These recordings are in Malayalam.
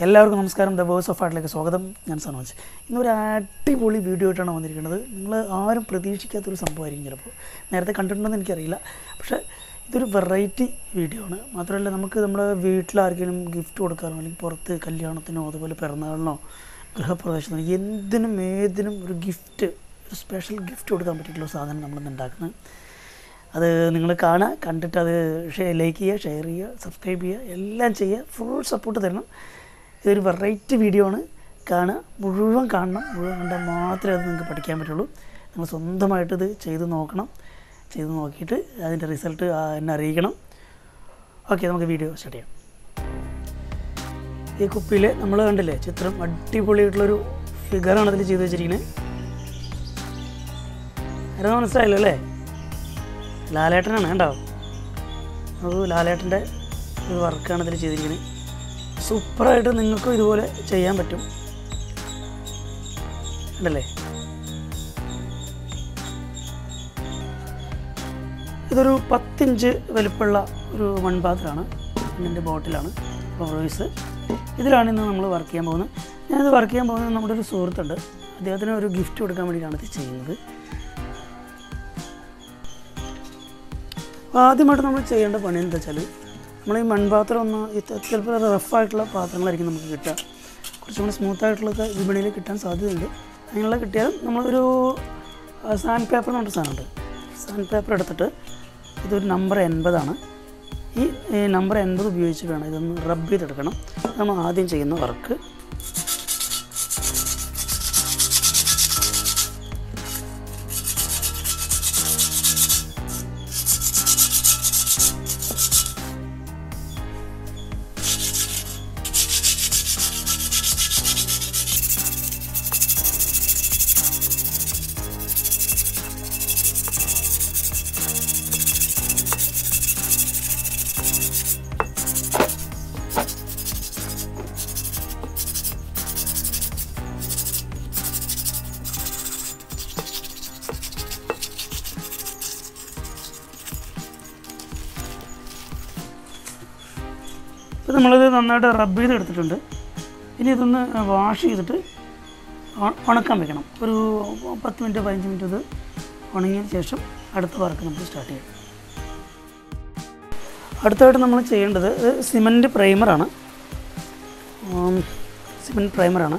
എല്ലാവർക്കും നമസ്കാരം. ദ വേഴ്സ് ഓഫ് ആർട്ടിലേക്ക് സ്വാഗതം. ഞാൻ സനോജ്. ഇന്നൊരു അടിപൊളി വീഡിയോ ആയിട്ടാണ് വന്നിരിക്കുന്നത്. നിങ്ങൾ ആരും പ്രതീക്ഷിക്കാത്തൊരു സംഭവമായിരിക്കും ചിലപ്പോൾ. നേരത്തെ കണ്ടിട്ടുണ്ടെന്ന് എനിക്കറിയില്ല, പക്ഷേ ഇതൊരു വെറൈറ്റി വീഡിയോ ആണ്. മാത്രമല്ല, നമുക്ക് നമ്മുടെ വീട്ടിലാർക്കെങ്കിലും ഗിഫ്റ്റ് കൊടുക്കാനോ അല്ലെങ്കിൽ പുറത്ത് കല്യാണത്തിനോ അതുപോലെ പിറന്നാളിനോ ഗൃഹപ്രവേശനോ എന്തിനും ഏതിനും ഒരു ഗിഫ്റ്റ്, ഒരു സ്പെഷ്യൽ ഗിഫ്റ്റ് കൊടുക്കാൻ പറ്റിയിട്ടുള്ള സാധനം നമ്മളിന്ന് ഉണ്ടാക്കുന്നത്. അത് നിങ്ങൾ കാണുക, കണ്ടിട്ട് അത് ലൈക്ക് ചെയ്യുക, ഷെയർ ചെയ്യുക, സബ്സ്ക്രൈബ് ചെയ്യുക, എല്ലാം ചെയ്യുക. ഫുൾ സപ്പോർട്ട് തരണം. ഇതൊരു വെറൈറ്റി വീഡിയോ ആണ്. കാണുക, മുഴുവൻ കാണണം. മുഴുവൻ കണ്ടാൽ മാത്രമേ അത് നിങ്ങൾക്ക് പഠിക്കാൻ പറ്റുള്ളൂ. നിങ്ങൾ സ്വന്തമായിട്ടിത് ചെയ്ത് നോക്കണം. ചെയ്ത് നോക്കിയിട്ട് അതിൻ്റെ റിസൾട്ട് എന്നെ അറിയിക്കണം. ഓക്കെ, നമുക്ക് വീഡിയോ സ്റ്റാർട്ട് ചെയ്യാം. ഈ കുപ്പിയിൽ നമ്മൾ കണ്ടില്ലേ ചിത്രം, അടിപൊളിയായിട്ടുള്ളൊരു ഫിഗറാണ് അതിൽ ചെയ്ത് വെച്ചിരിക്കുന്നത്. അത് മനസ്സിലായില്ലോ അല്ലേ? ലാലേട്ടനാണ്. കണ്ടോ? അത് ലാലേട്ടൻ്റെ ഒരു വർക്കാണ് ഇതിൽ ചെയ്തിരിക്കുന്നത്. സൂപ്പറായിട്ട് നിങ്ങൾക്കും ഇതുപോലെ ചെയ്യാൻ പറ്റും. ഉണ്ടല്ലേ? ഇതൊരു 10 ഇഞ്ച് വലിപ്പമുള്ള ഒരു മൺപാത്രമാണ്. ഇതിൻ്റെ ബോട്ടിലാണ് റോയ്സ്. ഇതിലാണ് ഇന്ന് നമ്മൾ വർക്ക് ചെയ്യാൻ പോകുന്നത്. ഞാനിത് വർക്ക് ചെയ്യാൻ പോകുന്നത് നമ്മുടെ ഒരു സുഹൃത്തുണ്ട്. അദ്ദേഹത്തിന് ഒരു ഗിഫ്റ്റ് കൊടുക്കാൻ വേണ്ടിയിട്ടാണ് ഇത് ചെയ്യുന്നത്. ആദ്യമായിട്ട് നമ്മൾ ചെയ്യേണ്ട പണി എന്താ വെച്ചാൽ, നമ്മൾ ഈ മൺപാത്രം ഒന്ന് ചിലപ്പോൾ റഫായിട്ടുള്ള പാത്രങ്ങളായിരിക്കും നമുക്ക് കിട്ടുക. കുറച്ചും കൂടി സ്മൂത്തായിട്ടുള്ളതൊക്കെ വിപണിയിൽ കിട്ടാൻ സാധ്യതയുണ്ട്. അങ്ങനെയുള്ള കിട്ടിയാലും നമ്മളൊരു സാൻഡ് പേപ്പർ എന്ന് പറഞ്ഞ സാധനമുണ്ട്. സാൻഡ് പേപ്പർ എടുത്തിട്ട് ഇതൊരു നമ്പർ 80 ഈ നമ്പർ 80 ഉപയോഗിച്ച് വേണം ഇതൊന്ന് റബ്ബ് ചെയ്തെടുക്കണം. നമ്മൾ ആദ്യം ചെയ്യുന്ന വർക്ക്. ഇപ്പോൾ നമ്മളിത് നന്നായിട്ട് റബ്ബ് ചെയ്തെടുത്തിട്ടുണ്ട്. ഇനി ഇതൊന്ന് വാഷ് ചെയ്തിട്ട് ഉണക്കാൻ വെക്കണം. ഒരു 10 മിനിറ്റ് 15 മിനിറ്റ് ഇത് ഉണങ്ങിയതിന് ശേഷം അടുത്ത വർക്ക് നമുക്ക് സ്റ്റാർട്ട് ചെയ്യാം. അടുത്തായിട്ട് നമ്മൾ ചെയ്യേണ്ടത് സിമൻറ്റ് പ്രൈമറാണ്. സിമൻറ്റ് പ്രൈമറാണ്.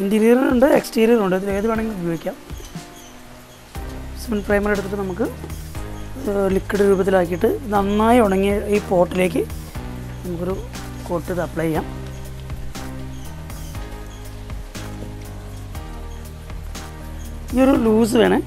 ഇൻറ്റീരിയറുണ്ട്, എക്സ്റ്റീരിയറുണ്ട്. ഇതിൽ ഏത് വേണമെങ്കിലും ഉപയോഗിക്കാം. സിമൻറ്റ് പ്രൈമർ എടുത്തിട്ട് നമുക്ക് ലിക്വിഡ് രൂപത്തിലാക്കിയിട്ട് നന്നായി ഉണങ്ങിയ ഈ പോട്ടിലേക്ക് നമുക്കൊരു കോട്ട് ഇത് അപ്ലൈ ചെയ്യാം. ഈ ഒരു ലൂസ് വേണേ.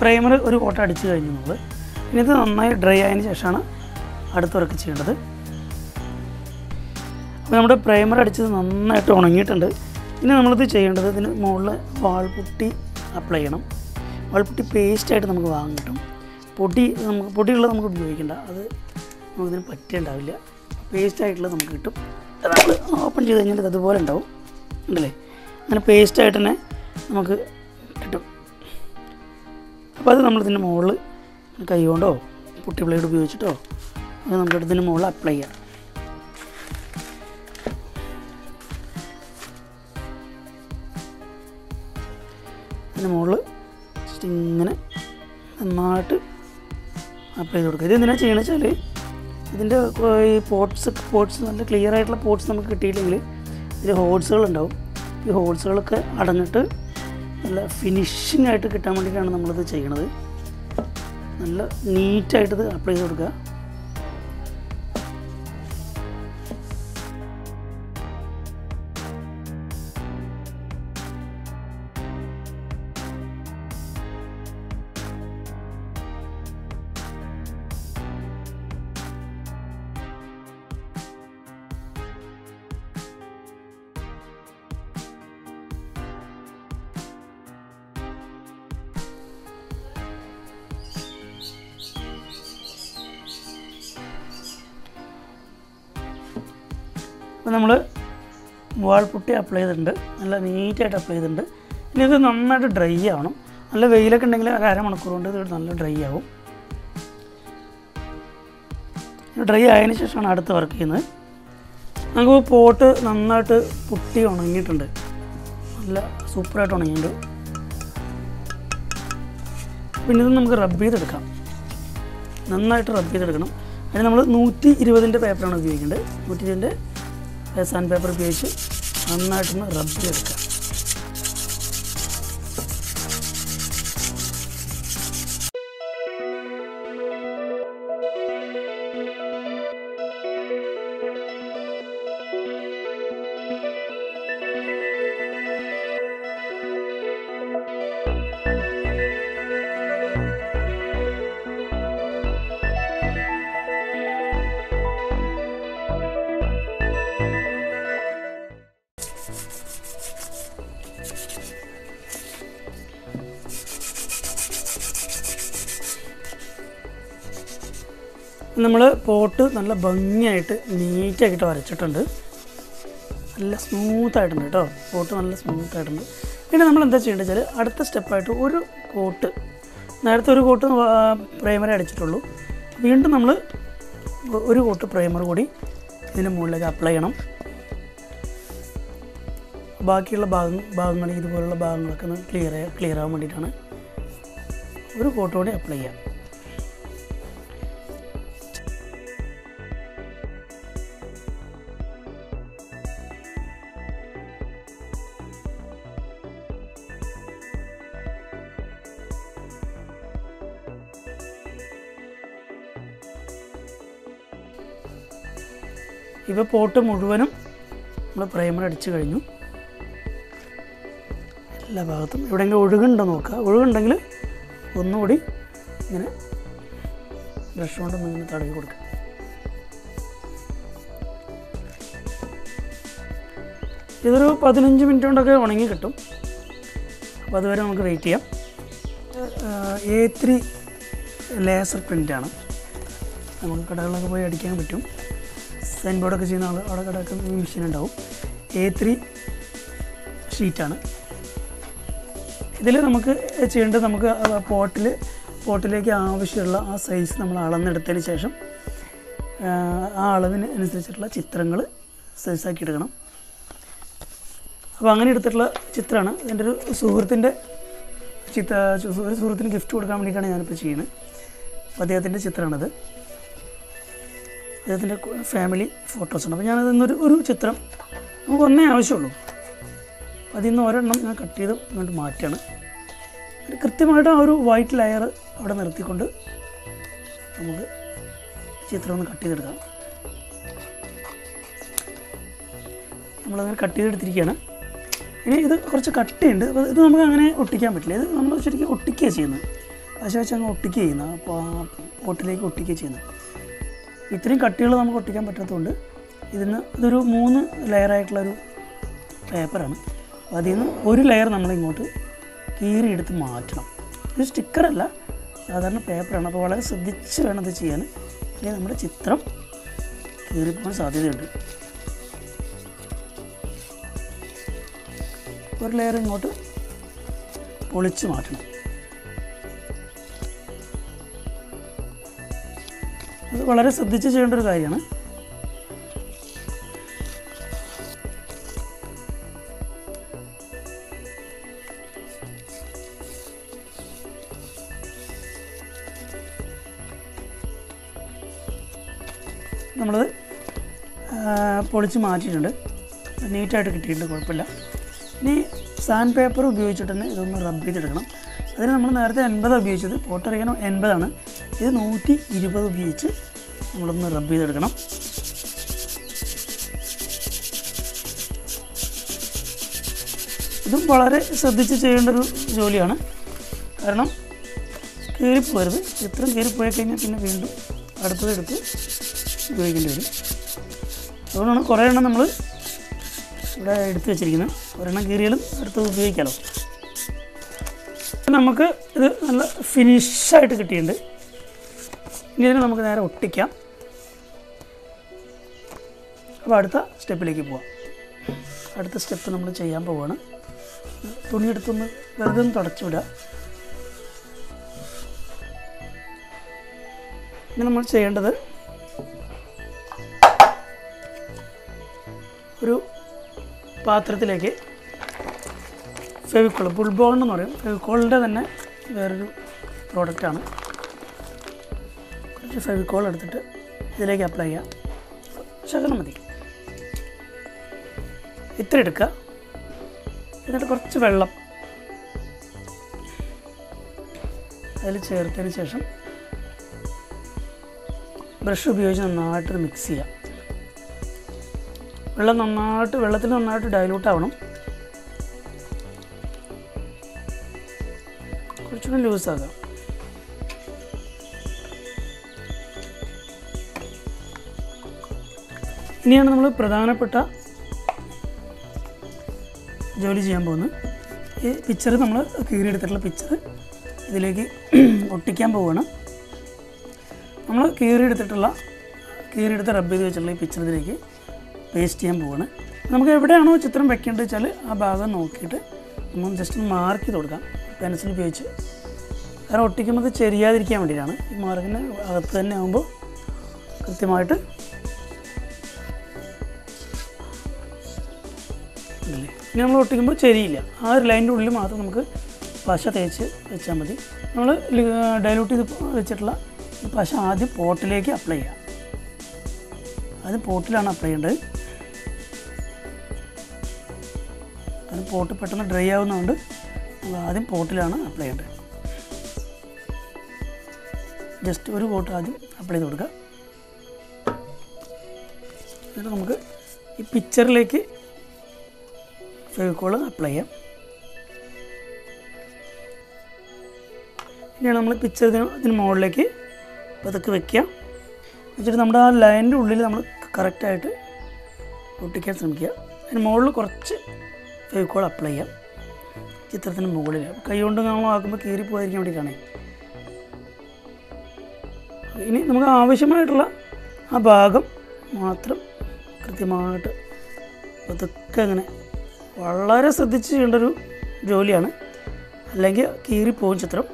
പ്രൈമർ ഒരു കോട്ട അടിച്ച് കഴിഞ്ഞു നമ്മൾ. ഇനി ഇത് നന്നായി ഡ്രൈ ആയതിന് ശേഷമാണ് അടുത്ത വർക്ക് ചെയ്യേണ്ടത്. അപ്പോൾ നമ്മുടെ പ്രൈമർ അടിച്ചത് നന്നായിട്ട് ഉണങ്ങിയിട്ടുണ്ട്. ഇനി നമ്മളിത് ചെയ്യേണ്ടത്, ഇതിന് മുകളിൽ വാൾപുട്ടി അപ്ലൈ ചെയ്യണം. വാൾപുട്ടി പേസ്റ്റായിട്ട് നമുക്ക് വാങ്ങാൻ കിട്ടും. പൊടിയുള്ളത് നമുക്ക് ഉപയോഗിക്കേണ്ട, അത് നമുക്കിതിന് പറ്റേണ്ടാവില്ല. പേസ്റ്റായിട്ടുള്ളത് നമുക്ക് കിട്ടും. അത് നമ്മൾ ഓപ്പൺ ചെയ്ത് കഴിഞ്ഞാൽ ഇത് അതുപോലെ ഉണ്ടാവും. ഉണ്ടല്ലേ? അങ്ങനെ പേസ്റ്റായിട്ട് തന്നെ നമുക്ക് കിട്ടും. അപ്പോൾ അത് നമ്മളിതിൻ്റെ മുകളിൽ കൈ കൊണ്ടോ പുട്ടി ബ്ലേഡ് ഉപയോഗിച്ചിട്ടോ അത് നമുക്ക് ഇതിൻ്റെ മുകളിൽ അപ്ലൈ ചെയ്യാം. ഇതിൻ്റെ മുകളിൽ ജസ്റ്റ് ഇങ്ങനെ നന്നായിട്ട് അപ്ലൈ ചെയ്ത് കൊടുക്കുക. ഇത് എന്തിനാണ് ചെയ്യണമെന്ന് വെച്ചാൽ, ഇതിൻ്റെ ഈ പോട്ട്സ് നല്ല ക്ലിയർ ആയിട്ടുള്ള പോട്ട്സ് നമുക്ക് കിട്ടിയില്ലെങ്കിൽ ഇതിൽ ഹോൾസുകളുണ്ടാവും. ഈ ഹോൾസുകളൊക്കെ അടഞ്ഞിട്ട് നല്ല ഫിനിഷിംഗ് ആയിട്ട് കിട്ടാൻ വേണ്ടിയിട്ടാണ് നമ്മളിത് ചെയ്യണത്. നല്ല നീറ്റായിട്ടിത് അപ്ലൈ ചെയ്ത് കൊടുക്കുക. അപ്പോൾ നമ്മൾ വാൾപുട്ടി അപ്ലൈ ചെയ്തിട്ടുണ്ട്, നല്ല നീറ്റായിട്ട് അപ്ലൈ ചെയ്തിട്ടുണ്ട്. ഇനി ഇത് നന്നായിട്ട് ഡ്രൈ ആവണം. നല്ല വെയിലൊക്കെ ഉണ്ടെങ്കിൽ ഒരു അരമണിക്കൂർ കൊണ്ട് ഇത് നല്ല ഡ്രൈ ആവും. ഡ്രൈ ആയതിനു ശേഷമാണ് അടുത്ത വർക്ക് ചെയ്യുന്നത്. നമുക്ക് പോട്ട് നന്നായിട്ട് പുട്ടി ഉണങ്ങിയിട്ടുണ്ട്, നല്ല സൂപ്പറായിട്ട് ഉണങ്ങിയിട്ടുണ്ട്. പിന്നെ ഇത് നമുക്ക് റബ്ബ് ചെയ്തെടുക്കാം, നന്നായിട്ട് റബ്ബ് ചെയ്തെടുക്കണം. അതിന് നമ്മൾ 120-ൻ്റെ പേപ്പറാണ് ഉപയോഗിക്കേണ്ടത്. 120-ൻ്റെ സാൻഡ് പേപ്പർ ഉപയോഗിച്ച് നന്നായിട്ടൊന്ന് റബ്ബ് ചെയ്തെടുക്കാം. നമ്മൾ പോട്ട് നല്ല ഭംഗിയായിട്ട് നീറ്റാക്കിയിട്ട് വരച്ചിട്ടുണ്ട്, നല്ല സ്മൂത്തായിട്ടുണ്ട് കേട്ടോ. പോട്ട് നല്ല സ്മൂത്തായിട്ടുണ്ട്. പിന്നെ നമ്മൾ എന്താ ചെയ്യേണ്ടത് വെച്ചാൽ അടുത്ത സ്റ്റെപ്പായിട്ട് ഒരു കോട്ട്, നേരത്തെ ഒരു കോട്ട് പ്രൈമറി അടിച്ചിട്ടുള്ളൂ, വീണ്ടും നമ്മൾ ഒരു കോട്ട് പ്രൈമർ കൂടി ഇതിൻ്റെ മുകളിലേക്ക് അപ്ലൈ ചെയ്യണം. ബാക്കിയുള്ള ഭാഗങ്ങൾ ഇതുപോലുള്ള ഭാഗങ്ങളൊക്കെ ഒന്ന് ക്ലിയർ ആവാൻ വേണ്ടിയിട്ടാണ് ഒരു കോട്ട് കൂടി അപ്ലൈ ചെയ്യാം. ഇപ്പോൾ പോട്ട് മുഴുവനും നമ്മൾ പ്രൈമർ അടിച്ചു കഴിഞ്ഞു. എല്ലാ ഭാഗത്തും എവിടെയെങ്കിലും ഒഴുകുണ്ടോ നോക്കുക. ഒഴുകുണ്ടെങ്കിൽ ഒന്നുകൂടി ഇങ്ങനെ ബ്രഷ് കൊണ്ടൊന്ന് ഇങ്ങനെ തടവി കൊടുക്കുക. ഇതൊരു 15 മിനിറ്റ് കൊണ്ടൊക്കെ ഉണങ്ങി കിട്ടും. അപ്പോൾ അതുവരെ നമുക്ക് വെയിറ്റ് ചെയ്യാം. A3 ലേസർ പ്രിൻ്റാണ്, നമുക്ക് കടകളിലൊക്കെ പോയി അടിക്കാൻ പറ്റും. സൈൻ ബോർഡൊക്കെ ചെയ്യുന്ന ആൾ അവിടെ കിടക്കുന്ന മെഷീൻ ഉണ്ടാവും. A3 ഷീറ്റാണ്. ഇതിൽ നമുക്ക് ചെയ്യേണ്ടത്, നമുക്ക് പോട്ടിലേക്ക് ആവശ്യമുള്ള ആ സൈസ് നമ്മൾ അളന്നെടുത്തതിന് ശേഷം ആ അളവിന് അനുസരിച്ചിട്ടുള്ള ചിത്രങ്ങൾ സൈസാക്കി എടുക്കണം. അപ്പോൾ അങ്ങനെ എടുത്തിട്ടുള്ള ചിത്രമാണ്. എൻ്റെ ഒരു സുഹൃത്തിൻ്റെ ഒരു സുഹൃത്തിന് ഗിഫ്റ്റ് കൊടുക്കാൻ വേണ്ടിയിട്ടാണ് ഞാനിപ്പോൾ ചെയ്യുന്നത്. അപ്പോൾ അദ്ദേഹത്തിൻ്റെ ചിത്രമാണത്, അദ്ദേഹത്തിൻ്റെ ഫാമിലി ഫോട്ടോസാണ്. അപ്പോൾ ഞാനതിൽ നിന്നൊരു ചിത്രം, നമുക്ക് ഒന്നേ ആവശ്യമുള്ളൂ, അതിൽ നിന്ന് ഒരെണ്ണം ഞാൻ കട്ട് ചെയ്ത് ഇങ്ങോട്ട് മാറ്റുകയാണ്. കൃത്യമായിട്ട് ആ ഒരു വൈറ്റ് ലെയർ അവിടെ നിർത്തിക്കൊണ്ട് നമുക്ക് ചിത്രം ഒന്ന് കട്ട് ചെയ്തെടുക്കാം. നമ്മളങ്ങനെ കട്ട് ചെയ്തെടുത്തിരിക്കുകയാണ്. ഇനി ഇത് കുറച്ച് കട്ടിയുണ്ട്, അപ്പോൾ ഇത് നമുക്ക് അങ്ങനെ ഒട്ടിക്കാൻ പറ്റില്ല. ഇത് നമ്മൾ ശരിക്കും ഒട്ടിക്കുക ചെയ്യുന്നത്, പശ വെച്ച് അങ്ങ് ഒട്ടിക്കുക ചെയ്യുന്നത്, അപ്പോൾ ആ പോട്ടിലേക്ക് ഒട്ടിക്കുക ചെയ്യുന്നത്. ഇത്രയും കട്ടികൾ നമുക്ക് ഒട്ടിക്കാൻ പറ്റാത്തതുകൊണ്ട് ഇതൊരു 3 ലെയറായിട്ടുള്ളൊരു പേപ്പറാണ്. അപ്പോൾ അതിൽ നിന്ന് ഒരു ലെയർ നമ്മളിങ്ങോട്ട് കീറിയെടുത്ത് മാറ്റണം. ഇത് സ്റ്റിക്കറല്ല, സാധാരണ പേപ്പറാണ്. അപ്പോൾ വളരെ ശ്രദ്ധിച്ച് വേണം ഇത് ചെയ്യാൻ, അല്ലെങ്കിൽ നമ്മുടെ ചിത്രം കീറിപ്പോകാൻ സാധ്യതയുണ്ട്. ഒരു ലെയർ ഇങ്ങോട്ട് പൊളിച്ച് മാറ്റണം. അത് വളരെ ശ്രദ്ധിച്ച് ചെയ്യേണ്ട ഒരു കാര്യമാണ്. നമ്മളത് പൊളിച്ച് മാറ്റിയിട്ടുണ്ട്, നീറ്റായിട്ട് കിട്ടിയിട്ടുണ്ട്, കുഴപ്പമില്ല. ഇനി സാൻഡ് പേപ്പർ ഉപയോഗിച്ചിട്ട് തന്നെ ഇതൊന്ന് റബ്ബ് ചെയ്തെടുക്കണം. അതിന് നമ്മൾ നേരത്തെ 80 ഉപയോഗിച്ചത്, പോട്ടറിയാനോ 80ആണ്, ഇത് 120 ഉപയോഗിച്ച് നമ്മളൊന്ന് റബ്ബ് ചെയ്തെടുക്കണം. ഇതും വളരെ ശ്രദ്ധിച്ച് ചെയ്യേണ്ടൊരു ജോലിയാണ്, കാരണം കീറിപ്പോരുത്. ചിത്രം കീറിപ്പോയി കഴിഞ്ഞാൽ പിന്നെ വീണ്ടും അടുത്തതെടുത്ത് ഉപയോഗിക്കേണ്ടി വരും. അതുകൊണ്ടാണ് കുറേ എണ്ണം നമ്മൾ ഇവിടെ എടുത്ത് വെച്ചിരിക്കുന്നത്. ഒരെണ്ണം കീറിയാലും അടുത്തത് ഉപയോഗിക്കാമല്ലോ. നമുക്ക് ഇത് നല്ല ഫിനിഷായിട്ട് കിട്ടിയിട്ടുണ്ട്. ഇനി ഇതിനെ നമുക്ക് നേരെ ഒട്ടിക്കാം. അപ്പോൾ അടുത്ത സ്റ്റെപ്പിലേക്ക് പോവാം. അടുത്ത സ്റ്റെപ്പ് നമ്മൾ ചെയ്യാൻ പോവുകയാണ്. തുണിയെടുത്തൊന്ന് വെറുതെ ഒന്ന് തുടച്ചു വിടുക. ഇനി നമ്മൾ ചെയ്യേണ്ടത് ഒരു പാത്രത്തിലേക്ക് ഫെവിക്കോൾ, ബുൾബോൺ എന്ന് പറയും, ഫെവിക്കോളിൻ്റെ തന്നെ വേറൊരു പ്രോഡക്റ്റാണ്. കുറച്ച് ഫെവിക്കോൾ എടുത്തിട്ട് ഇതിലേക്ക് അപ്ലൈ ചെയ്യാം. ശകലം മതി, ഇത്ര എടുക്കുക. എന്നിട്ട് കുറച്ച് വെള്ളം അതിൽ ചേർത്തതിന് ശേഷം ബ്രഷ് ഉപയോഗിച്ച് നന്നായിട്ട് മിക്സ് ചെയ്യാം. വെള്ളത്തിൽ നന്നായിട്ട് ഡൈലൂട്ട് ആവണം. കുറച്ചുകൂടി ലൂസാകാം. ഇനിയാണ് നമ്മൾ പ്രധാനപ്പെട്ട ജോലി ചെയ്യാൻ പോകുന്നത്. ഈ പിക്ചർ നമ്മൾ കീറിയെടുത്തിട്ടുള്ള പിക്ചർ ഇതിലേക്ക് ഒട്ടിക്കാൻ പോവുകയാണ്. നമ്മൾ കീറിയെടുത്ത് റബ്ബ് ചെയ്ത് വെച്ചിട്ടുള്ള ഈ പിക്ചർ ഇതിലേക്ക് പേസ്റ്റ് ചെയ്യാൻ പോവുകയാണ്. നമുക്ക് എവിടെയാണോ ചിത്രം വെക്കേണ്ടത് വെച്ചാൽ ആ ഭാഗം നോക്കിയിട്ട് നമ്മൾ ജസ്റ്റ് മാർക്ക് ചെയ്ത് കൊടുക്കാം പെൻസിൽ ഉപയോഗിച്ച്. കാരണം ഒട്ടിക്കുമ്പോൾ അത് ചെരിയാതിരിക്കാൻ വേണ്ടിയിട്ടാണ്. ഈ മാർക്കിന് അകത്ത് തന്നെ ആകുമ്പോൾ കൃത്യമായിട്ട് ഇല്ലേ. ഇനി നമ്മൾ ഒട്ടിക്കുമ്പോൾ ചെരിയില്ല. ആ ഒരു ലൈനിൻ്റെ ഉള്ളിൽ മാത്രം നമുക്ക് പശ തേച്ച് വെച്ചാൽ മതി. നമ്മൾ ഡൈലൂട്ട് ചെയ്ത് വെച്ചിട്ടുള്ള ഈ പശ ആദ്യം പോട്ടിലേക്ക് അപ്ലൈ ചെയ്യാം. ആദ്യം പോട്ടിലാണ് അപ്ലൈ ചെയ്യേണ്ടത്. കാരണം പോട്ട് പെട്ടെന്ന് ഡ്രൈ ആവുന്നതുകൊണ്ട് നമ്മൾ ആദ്യം പോട്ടിലാണ് അപ്ലൈ ചെയ്യേണ്ടത്. ജസ്റ്റ് ഒരു പോട്ട് ആദ്യം അപ്ലൈ ചെയ്ത് കൊടുക്കുക. എന്നിട്ട് നമുക്ക് ഈ പിക്ചറിലേക്ക് ഫെവിക്കോൾ അപ്ലൈ ചെയ്യാം. ഇനിയാണ് നമ്മൾ പിക്ചർ ഇതിന് മുകളിലേക്ക് പതുക്കെ വയ്ക്കുക. വെച്ചിട്ട് നമ്മുടെ ആ ലൈനിൻ്റെ ഉള്ളിൽ നമ്മൾ കറക്റ്റായിട്ട് ഒട്ടിക്കാൻ ശ്രമിക്കുക. അതിന് മുകളിൽ കുറച്ച് ഫെവിക്കോൾ അപ്ലൈ ചെയ്യാം ചിത്രത്തിന് മുകളിൽ. കൈ കൊണ്ട് നമ്മൾ ആക്കുമ്പോൾ കീറി പോകാതിരിക്കാൻ വേണ്ടിയിട്ടാണ്. ഇനി നമുക്ക് ആവശ്യമായിട്ടുള്ള ആ ഭാഗം മാത്രം കൃത്യമായിട്ട് പതുക്കെ അങ്ങനെ വളരെ ശ്രദ്ധിച്ച് ചെയ്യേണ്ടൊരു ജോലിയാണ്, അല്ലെങ്കിൽ കീറിപ്പോകും ചിത്രം.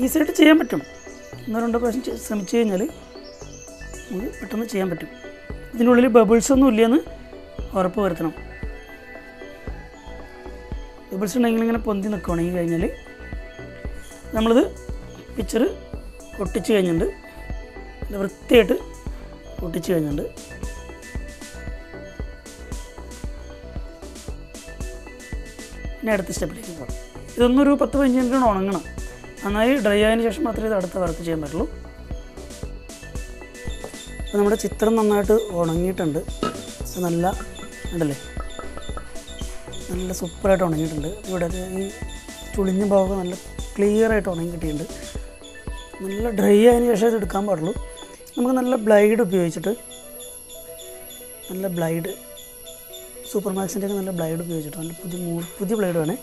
ഈസിയായിട്ട് ചെയ്യാൻ പറ്റും. 1-2 പ്രാവശ്യം ശ്രമിച്ചു കഴിഞ്ഞാൽ നമുക്ക് പെട്ടെന്ന് ചെയ്യാൻ പറ്റും. ഇതിനുള്ളിൽ ബബിൾസ് ഒന്നും ഇല്ലയെന്ന് ഉറപ്പ് വരുത്തണം. ബബിൾസ് ഉണ്ടെങ്കിൽ ഇങ്ങനെ പൊന്തി നിൽക്കുകയാണെങ്കിൽ കഴിഞ്ഞാൽ നമ്മളിത് പിക്ചർ ഒട്ടിച്ച് കഴിഞ്ഞിട്ടുണ്ട്. നല്ല വൃത്തിയായിട്ട് ഒട്ടിച്ച് കഴിഞ്ഞിട്ടുണ്ട്. ഇനി അടുത്ത സ്റ്റെപ്പിലേക്ക് പോകാം. ഇതൊന്നൊരു 10-15 മിനിറ്റ് ഉണങ്ങണം. നന്നായി ഡ്രൈ ആയതിനു ശേഷം മാത്രമേ ഇത് അടുത്ത വർക്ക് ചെയ്യാൻ പറ്റുള്ളൂ. അപ്പോൾ നമ്മുടെ ചിത്രം നന്നായിട്ട് ഉണങ്ങിയിട്ടുണ്ട്. നല്ല ഉണ്ടല്ലേ, നല്ല സൂപ്പറായിട്ട് ഉണങ്ങിയിട്ടുണ്ട്. ഇവിടെ ഈ ചുളിഞ്ഞ ഭാഗം നല്ല ക്ലിയറായിട്ട് ഉണങ്ങി കിട്ടിയിട്ടുണ്ട്. നല്ല ഡ്രൈ ആയതിനു ശേഷം ഇത് എടുക്കാൻ പാടുള്ളൂ. നമുക്ക് നല്ല ബ്ലൈഡ് ഉപയോഗിച്ചിട്ട്, നല്ല ബ്ലൈഡ് സൂപ്പർ മാക്സിൻ്റെ ഒക്കെ നല്ല ബ്ലൈഡ് ഉപയോഗിച്ചിട്ട്, നല്ല പുതിയ ബ്ലൈഡ് വേണേ,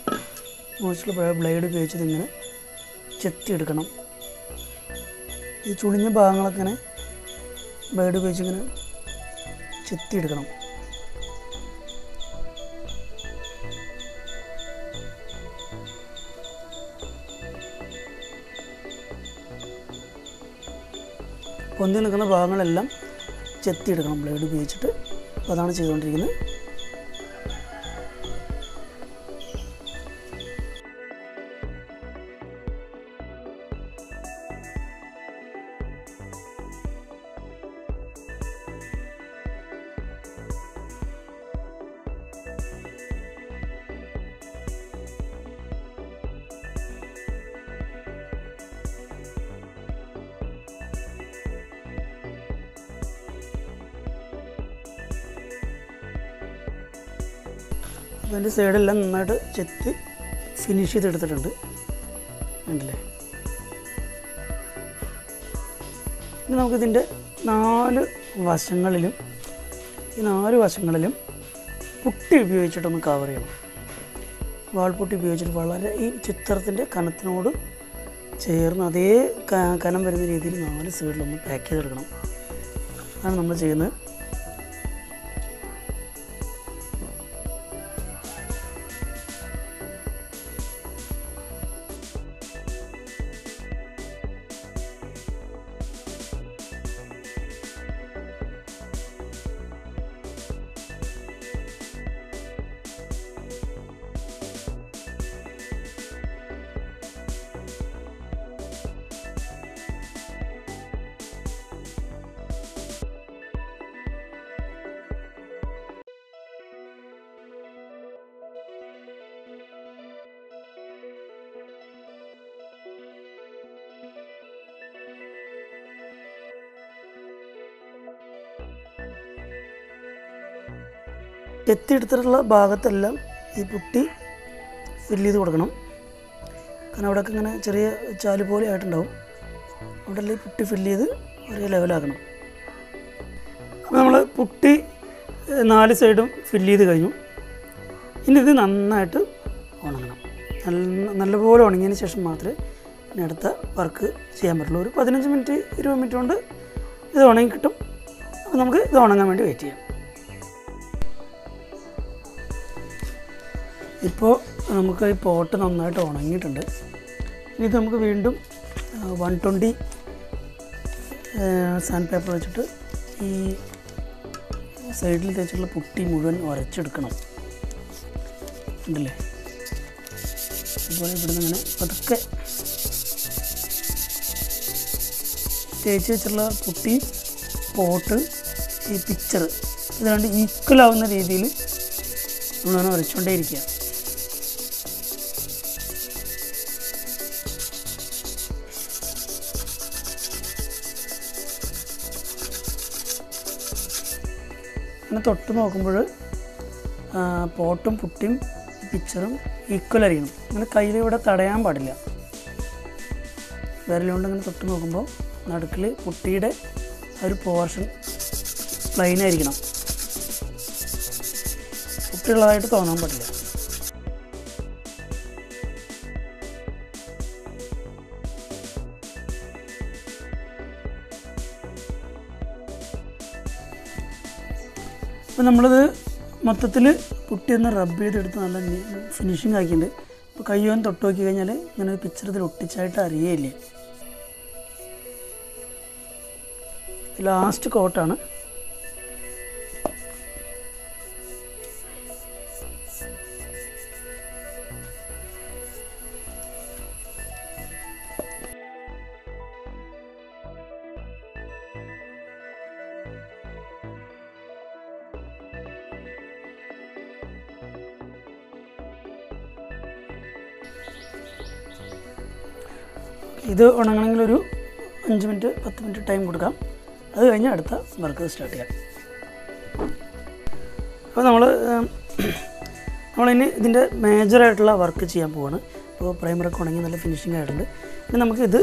മോശമുള്ള ബ്ലൈഡ് ഉപയോഗിച്ചിട്ട് ഇങ്ങനെ ചെത്തിയെടുക്കണം. ഈ ചുളിഞ്ഞ ഭാഗങ്ങളൊക്കെ ഇങ്ങനെ ബ്ലേഡ് ഉപയോഗിച്ച് ഇങ്ങനെ ചെത്തിയെടുക്കണം. പൊന്തി നിൽക്കുന്ന ഭാഗങ്ങളെല്ലാം ചെത്തിയെടുക്കണം ബ്ലേഡ് ഉപയോഗിച്ചിട്ട്. അപ്പോൾ അതാണ് ചെയ്തുകൊണ്ടിരിക്കുന്നത്. അപ്പോൾ അതിൻ്റെ സൈഡെല്ലാം നന്നായിട്ട് ചെത്തി ഫിനിഷ് ചെയ്തെടുത്തിട്ടുണ്ട്. ഉണ്ടല്ലേ? ഇനി നമുക്കിതിൻ്റെ 4 വശങ്ങളിലും പുട്ടി ഉപയോഗിച്ചിട്ടൊന്ന് കവർ ചെയ്യണം. വാൾപുട്ടി ഉപയോഗിച്ചിട്ട് വളരെ ഈ ചിത്രത്തിൻ്റെ കനത്തിനോട് ചേർന്ന് അതേ കനം വരുന്ന രീതിയിൽ 4 സൈഡിലൊന്ന് പാക്ക് ചെയ്തെടുക്കണം. അതാണ് നമ്മൾ ചെയ്യുന്നത്. ചെത്തിയെടുത്തിട്ടുള്ള ഭാഗത്തെല്ലാം ഈ പുട്ടി ഫില്ല് ചെയ്ത് കൊടുക്കണം. കാരണം അവിടെയൊക്കെ ഇങ്ങനെ ചെറിയ ചാല് പോലെ ആയിട്ടുണ്ടാവും. അവിടെ ഈ പുട്ടി ഫില്ല് ചെയ്ത് ഒരേ ലെവലാക്കണം. അപ്പോൾ നമ്മൾ പുട്ടി 4 സൈഡും ഫില്ല് ചെയ്ത് കഴിഞ്ഞു. ഇനി ഇത് നന്നായിട്ട് ഉണങ്ങണം. നല്ലപോലെ ഉണങ്ങിയതിന് ശേഷം മാത്രമേ ഇനി അടുത്ത വർക്ക് ചെയ്യാൻ പറ്റുള്ളൂ. ഒരു 15 മിനിറ്റ് 20 മിനിറ്റ് കൊണ്ട് ഇത് ഉണങ്ങി കിട്ടും. അപ്പോൾ നമുക്ക് ഇത് ഉണങ്ങാൻ വേണ്ടി വെയിറ്റ് ചെയ്യാം. ഇപ്പോൾ നമുക്ക് ഈ പോട്ട് നന്നായിട്ട് ഉണങ്ങിയിട്ടുണ്ട്. ഇനി ഇത് നമുക്ക് വീണ്ടും 120 സാൻഡ് പേപ്പർ വെച്ചിട്ട് ഈ സൈഡിൽ തേച്ചിട്ടുള്ള പുട്ടി മുഴുവൻ ഉരച്ചെടുക്കണം. ഉണ്ടല്ലേ? അതുപോലെ ഇവിടുന്ന് ഇങ്ങനെ പതുക്കെ തേച്ച് വെച്ചിട്ടുള്ള പുട്ടി, പോട്ട്, ഈ പിക്ചർ ഇത് രണ്ട് ഈക്വലാവുന്ന രീതിയിൽ നമ്മളങ്ങനെ ഉരച്ചുകൊണ്ടേ ഇരിക്കുക. അങ്ങനെ തൊട്ട് നോക്കുമ്പോൾ പോട്ടും പുട്ടിയും പിക്ചറും ഈക്വൽ ആയിരിക്കണം. അങ്ങനെ കയ്യിൽ ഇവിടെ തടയാൻ പാടില്ല. വിരലുകൊണ്ട് അങ്ങനെ തൊട്ട് നോക്കുമ്പോൾ നടുക്കിൽ പുട്ടിയുടെ ഒരു പോർഷൻ പ്ലെയിൻ ആയിരിക്കണം. പുട്ടിയുള്ളതായിട്ട് തോന്നാൻ പാടില്ല. അപ്പോൾ നമ്മളിത് മൊത്തത്തിൽ പുട്ടി ഒന്ന് റബ്ബ് ചെയ്തെടുത്ത് നല്ല ഫിനിഷിങ് ആക്കിയിട്ടുണ്ട്. ഇപ്പോൾ കയ്യോൻ തൊട്ട് നോക്കി കഴിഞ്ഞാൽ ഇങ്ങനെ ഒരു പിക്ചർ ഇതിൽ ഒട്ടിച്ചായിട്ട് അറിയേയില്ല. ലാസ്റ്റ് കോട്ടാണ്. ഇത് ഉണങ്ങണമെങ്കിൽ ഒരു 5 മിനിറ്റ് 10 മിനിറ്റ് ടൈം കൊടുക്കാം. അത് കഴിഞ്ഞ് അടുത്ത വർക്ക് സ്റ്റാർട്ട് ചെയ്യാം. അപ്പോൾ നമ്മളിനി ഇതിൻ്റെ മേജറായിട്ടുള്ള വർക്ക് ചെയ്യാൻ പോവാണ്. അപ്പോൾ പ്രൈമറൊക്കെ ഉണങ്ങി നല്ല ഫിനിഷിംഗ് ആയിട്ടുണ്ട്. ഇനി നമുക്കിത്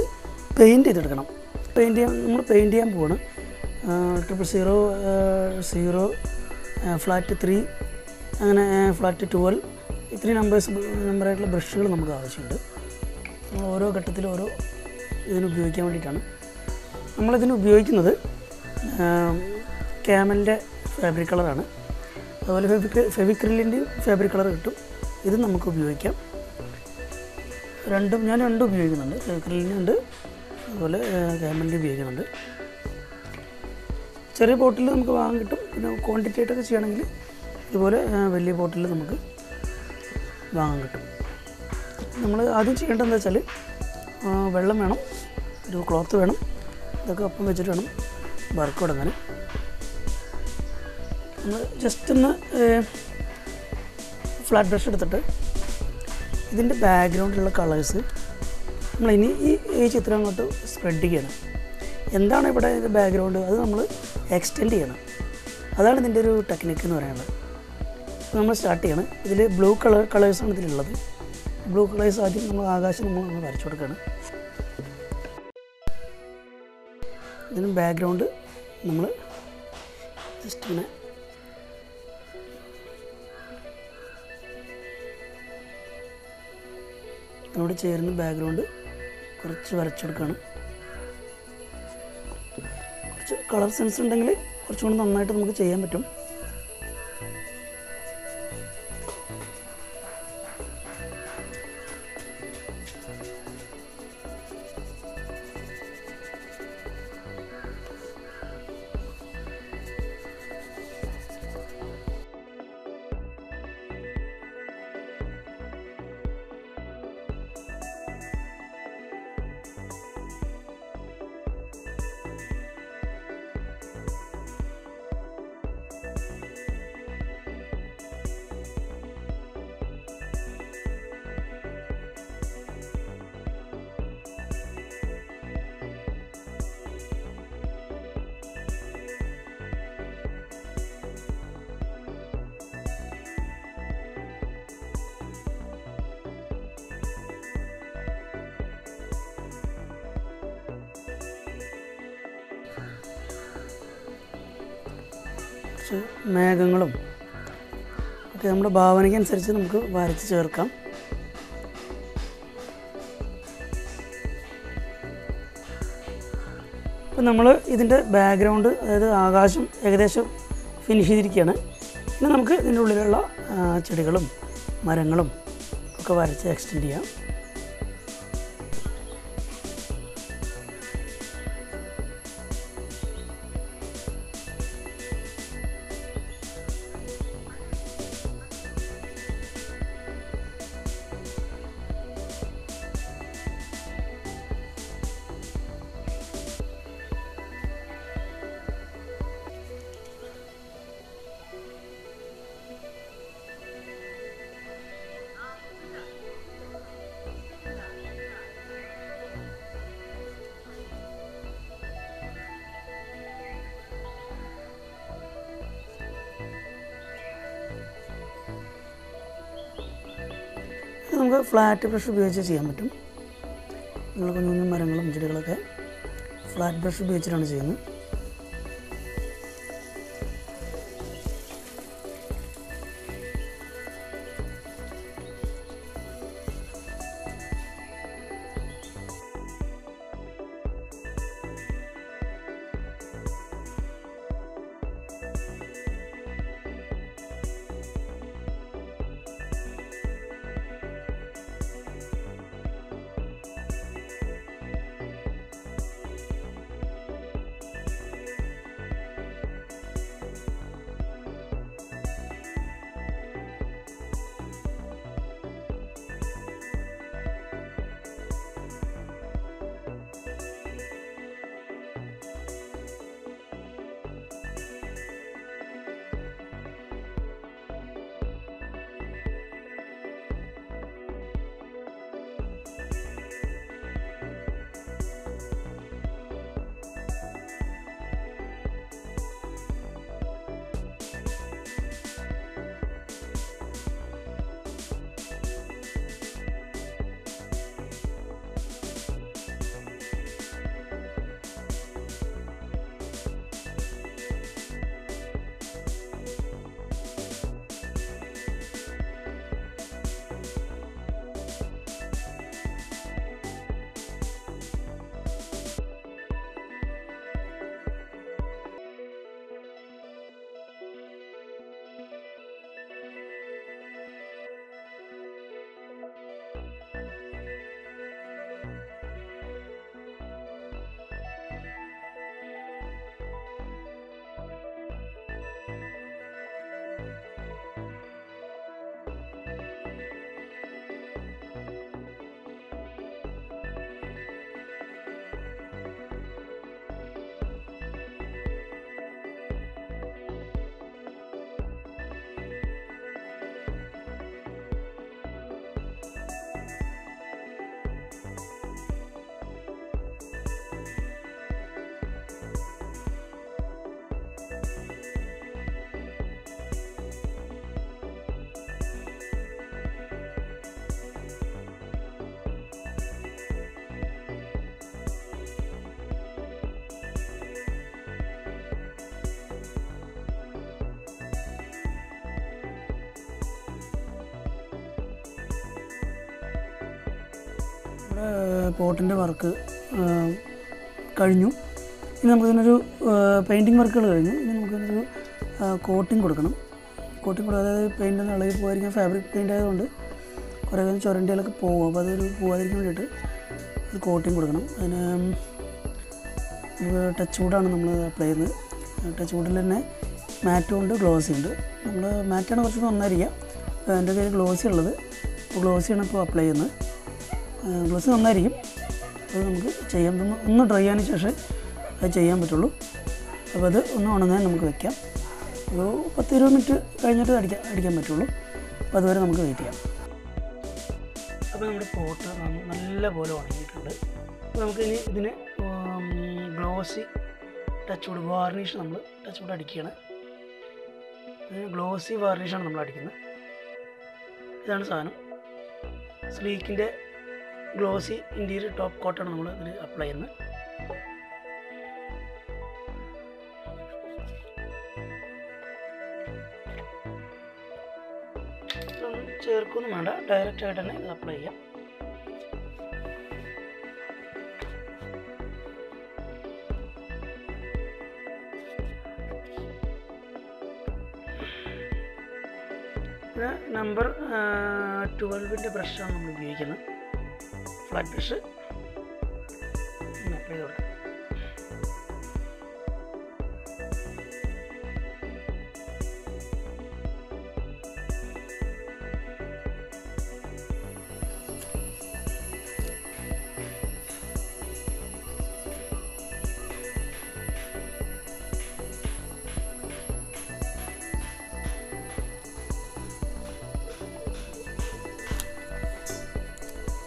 പെയിൻറ്റ് ചെയ്തെടുക്കണം. നമ്മൾ പെയിൻറ്റ് ചെയ്യാൻ പോവാണ്. 000, 0, ഫ്ലാറ്റ് 3, അങ്ങനെ ഫ്ലാറ്റ് 12 ഇത്രയും നമ്പറായിട്ടുള്ള ബ്രഷുകൾ നമുക്ക് ആവശ്യമുണ്ട്. നമ്മൾ ഓരോ ഘട്ടത്തിലും ഓരോ ഇതിന് ഉപയോഗിക്കാൻ വേണ്ടിയിട്ടാണ്. നമ്മളിതിന് ഉപയോഗിക്കുന്നത് ക്യാമലിൻ്റെ ഫാബ്രിക് കളറാണ്. അതുപോലെ ഫെവിക്രിലിൻ്റെയും ഫാബ്രിക് കളർ കിട്ടും. ഇത് നമുക്ക് ഉപയോഗിക്കാം. ഞാൻ രണ്ടും ഉപയോഗിക്കുന്നുണ്ട്. ഫെവിക്രിലിൻ്റെ ഉണ്ട്, അതുപോലെ ക്യാമലിൻ്റെ ഉപയോഗിക്കുന്നുണ്ട്. ചെറിയ ബോട്ടിൽ നമുക്ക് വാങ്ങാൻ കിട്ടും. പിന്നെ ക്വാണ്ടിറ്റി ആയിട്ടൊക്കെ ചെയ്യണമെങ്കിൽ ഇതുപോലെ വലിയ ബോട്ടിൽ നമുക്ക് വാങ്ങാൻ കിട്ടും. നമ്മൾ ആദ്യം ചെയ്യേണ്ടത് എന്താ വെച്ചാൽ വെള്ളം വേണം, ഒരു ക്ലോത്ത് വേണം. ഇതൊക്കെ ഒപ്പം വെച്ചിട്ട് വേണം വർക്ക് തുടങ്ങാൻ. നമ്മൾ ജസ്റ്റ് ഒന്ന് ഫ്ലാറ്റ് ബ്രഷ് എടുത്തിട്ട് ഇതിൻ്റെ ബാക്ക്ഗ്രൗണ്ടിലുള്ള കളേഴ്സ് നമ്മളിനി ഈ ചിത്രം അങ്ങോട്ട് സ്പ്രെഡ് ചെയ്യണം. എന്താണ് ഇവിടെ ഇതിൻ്റെ ബാക്ക്ഗ്രൗണ്ട് അത് നമ്മൾ എക്സ്റ്റെൻഡ് ചെയ്യണം. അതാണ് ഇതിൻ്റെ ഒരു ടെക്നിക്ക് എന്ന് പറയുന്നത്. നമ്മൾ സ്റ്റാർട്ട് ചെയ്യണം. ഇതിൽ ബ്ലൂ കളേഴ്സാണ് ഇതിലുള്ളത്. ബ്ലൂ കളേഴ്സ് ആദ്യം നമ്മൾ ആകാശം നമ്മൾ വരച്ചു കൊടുക്കുകയാണ്. ഇതിന് ബാക്ക്ഗ്രൗണ്ട് നമ്മൾ ജസ്റ്റ് ഇങ്ങനെ ഇതിനോട് ചേർന്ന് ബാക്ക്ഗ്രൗണ്ട് കുറച്ച് വരച്ചു കൊടുക്കുകയാണ്. കുറച്ച് കളർ സെൻസ് ഉണ്ടെങ്കിൽ കുറച്ചുകൂടി നന്നായിട്ട് നമുക്ക് ചെയ്യാൻ പറ്റും. മേഘങ്ങളും ഒക്കെ നമ്മുടെ ഭാവനയ്ക്കനുസരിച്ച് നമുക്ക് വരച്ച് ചേർക്കാം. ഇപ്പം നമ്മൾ ഇതിൻ്റെ ബാക്ക്ഗ്രൗണ്ട്, അതായത് ആകാശം ഏകദേശം ഫിനിഷ് ചെയ്തിരിക്കുകയാണ്. പിന്നെ നമുക്ക് ഇതിൻ്റെ ഉള്ളിലുള്ള ചെടികളും മരങ്ങളും ഒക്കെ വരച്ച് എക്സ്റ്റെൻഡ് ചെയ്യാം. നമുക്ക് ഫ്ലാറ്റ് ബ്രഷ് ഉപയോഗിച്ച് ചെയ്യാൻ പറ്റും. നമ്മൾ കുഞ്ഞു കുഞ്ഞു മരങ്ങളും ചെടികളൊക്കെ ഫ്ലാറ്റ് ബ്രഷ് ഉപയോഗിച്ചിട്ടാണ് ചെയ്യുന്നത്. പോട്ടിൻ്റെ വർക്ക് കഴിഞ്ഞു. ഇനി നമുക്കിതിനൊരു പെയിൻറ്റിങ് വർക്കുകൾ കഴിഞ്ഞു. ഇനി നമുക്കിതിനൊരു കോട്ടിങ് കൊടുക്കണം. കോട്ടിങ് കൊടുക്കുക, അതായത് പെയിൻ്റ് ഇളകി പോകാതിരിക്കാൻ ഫാബ്രിക് പെയിൻ്റ് ആയതുകൊണ്ട് കുറേ ചുരണ്ടികളൊക്കെ പോകും. അപ്പോൾ അതൊരു പോകാതിരിക്കാൻ വേണ്ടിയിട്ട് ഒരു കോട്ടിങ് കൊടുക്കണം. അതിന് ടച്ച് വുഡാണ് നമ്മൾ അപ്ലൈ ചെയ്യുന്നത്. ടച്ച് വുഡിൽ തന്നെ മാറ്റും ഉണ്ട്, ഗ്ലോസി ഉണ്ട്. നമ്മൾ മാറ്റാണ് കുറച്ചുകൂടി നന്നായിരിക്കുക. എൻ്റെ കയ്യിൽ ഗ്ലോസി ഉള്ളത്, അപ്പോൾ ഗ്ലോസിയാണ് ഇപ്പോൾ അപ്ലൈ ചെയ്യുന്നത്. ഗ്ലോസി നന്നായിരിക്കും. അത് നമുക്ക് ചെയ്യാൻ ഒന്ന് ഡ്രൈ ആയതിനു ശേഷം അത് ചെയ്യാൻ പറ്റുള്ളൂ. അപ്പോൾ അത് ഒന്ന് ഉണങ്ങാൻ നമുക്ക് വെക്കാം. ഒരു 10-20 മിനിറ്റ് കഴിഞ്ഞിട്ട് അടിക്കാൻ പറ്റുള്ളൂ. അപ്പോൾ അതുവരെ നമുക്ക് വെയിറ്റ് ചെയ്യാം. അപ്പോൾ നമ്മുടെ പോട്ട് നല്ല പോലെ ഉണങ്ങിയിട്ടുണ്ട്. അപ്പോൾ നമുക്കിനി ഇതിന് ഗ്ലോസി ടച്ച് വുഡ് വാർണിഷ് നമ്മൾ ടച്ച് വുഡ് അടിക്കുകയാണ്. ഗ്ലോസി വാർണിഷാണ് നമ്മൾ അടിക്കുന്നത്. ഇതാണ് സാധനം. സ്ലീക്കിൻ്റെ ഗ്ലോസി ഇൻറ്റീരിയർ ടോപ്പ് കോട്ടാണ് നമ്മൾ ഇതിൽ അപ്ലൈ ചെയ്യുന്നത്. ചേർക്കൊന്നും വേണ്ട, ഡയറക്റ്റായിട്ട് തന്നെ ഇത് അപ്ലൈ ചെയ്യാം. പിന്നെ നമ്പർ 12ൻ്റെ ബ്രഷാണ് നമ്മൾ ഉപയോഗിക്കുന്നത്. ഫ്ലാറ്റ് ബ്രഷ് അപ്ലൈ ചെയ്ത് കൊടുക്കാം.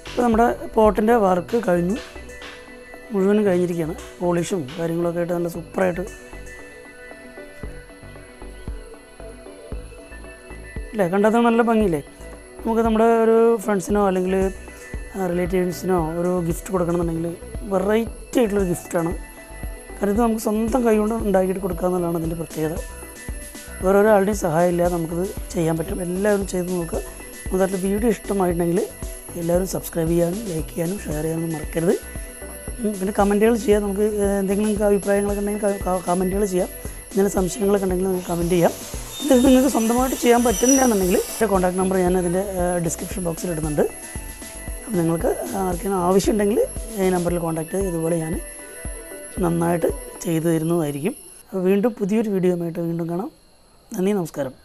ഇപ്പോൾ നമ്മുടെ പോട്ടിൻ്റെ വർക്ക് കഴിഞ്ഞു, മുഴുവനും കഴിഞ്ഞിരിക്കുകയാണ്. പോളിഷും കാര്യങ്ങളൊക്കെ ആയിട്ട് നല്ല സൂപ്പറായിട്ട് അല്ലേ, കണ്ടാൽ നല്ല ഭംഗിയില്ലേ. നമുക്ക് നമ്മുടെ ഒരു ഫ്രണ്ട്സിനോ അല്ലെങ്കിൽ റിലേറ്റീവ്സിനോ ഒരു ഗിഫ്റ്റ് കൊടുക്കണമെന്നുണ്ടെങ്കിൽ വെറൈറ്റി ആയിട്ടുള്ളൊരു ഗിഫ്റ്റാണ്. കാരണം ഇത് നമുക്ക് സ്വന്തം കൈകൊണ്ട് ഉണ്ടാക്കിയിട്ട് കൊടുക്കുക എന്നുള്ളതാണ് അതിൻ്റെ പ്രത്യേകത. വേറൊരാളുടെയും സഹായം ഇല്ലാതെ നമുക്കിത് ചെയ്യാൻ പറ്റും. എല്ലാവരും ചെയ്ത് നോക്കുക. അതുപോലെ വീഡിയോ ഇഷ്ടമായിട്ടുണ്ടെങ്കിൽ എല്ലാവരും സബ്സ്ക്രൈബ് ചെയ്യാനും ലൈക്ക് ചെയ്യാനും ഷെയർ ചെയ്യാനും മറക്കരുത്. പിന്നെ കമൻറ്റുകൾ ചെയ്യാം. നമുക്ക് എന്തെങ്കിലും നിങ്ങൾക്ക് അഭിപ്രായങ്ങളൊക്കെ ഉണ്ടെങ്കിൽ കമൻറ്റുകൾ ചെയ്യാം. എന്തെങ്കിലും സംശയങ്ങളൊക്കെ ഉണ്ടെങ്കിൽ നമുക്ക് കമൻറ്റ് ചെയ്യാം. ഇത് നിങ്ങൾക്ക് സ്വന്തമായിട്ട് ചെയ്യാൻ പറ്റുന്നില്ല എന്നുണ്ടെങ്കിൽ എൻ്റെ കോൺടാക്ട് നമ്പർ ഞാൻ അതിൻ്റെ ഡിസ്ക്രിപ്ഷൻ ബോക്സിൽ ഇടുന്നുണ്ട്. അപ്പോൾ നിങ്ങൾക്ക് ആർക്കെങ്കിലും ആവശ്യമുണ്ടെങ്കിൽ ഈ നമ്പറിൽ കോൺടാക്ട് ചെയ്ത് ഇതുപോലെ ഞാൻ നന്നായിട്ട് ചെയ്തു തരുന്നതായിരിക്കും. അപ്പോൾ വീണ്ടും പുതിയൊരു വീഡിയോയുമായിട്ട് വീണ്ടും കാണാം. നന്ദി, നമസ്കാരം.